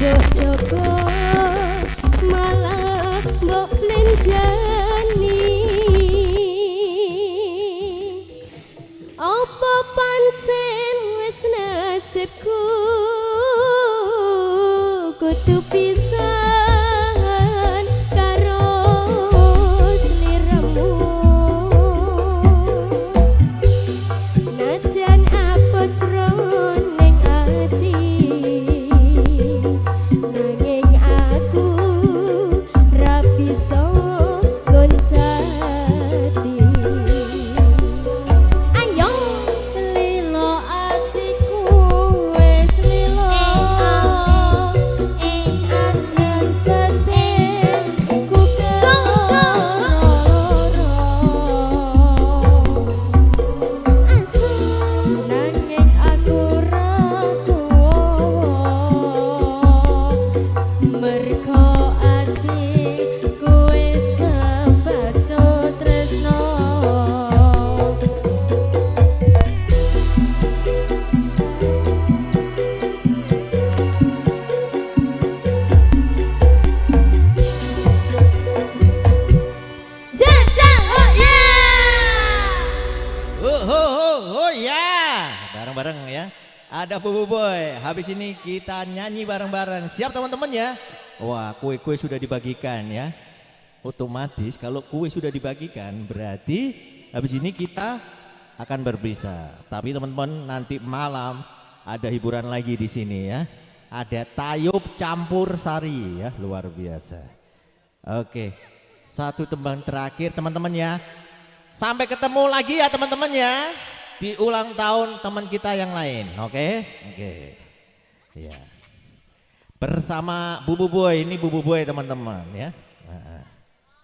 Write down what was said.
mbok jogo malah mbok plenjani. Apa pancen wis nasibku kudu pisahan karo sliramu. Najan apa jroning ati nanging aku ra bisa goncati. Ayo lilo atiku wis lilo adyan batinku keloro nanging aku ra merko atiku wis kebacut tresno. Jajah, oh yeah! Oh ya, bareng-bareng ya. Ada Bubu Boy. Habis ini kita nyanyi bareng-bareng. Siap teman-teman ya? Wah, kue-kue sudah dibagikan ya. Otomatis kalau kue sudah dibagikan berarti habis ini kita akan berpisah. Tapi teman-teman nanti malam ada hiburan lagi di sini ya. Ada tayub campur sari ya, luar biasa. Oke. Satu tembang terakhir teman-teman ya. Sampai ketemu lagi ya teman-teman ya. Di ulang tahun teman kita yang lain. Oke? Oke. Ya. Bersama Bubu Boy, ini Bubu Boy teman-teman ya.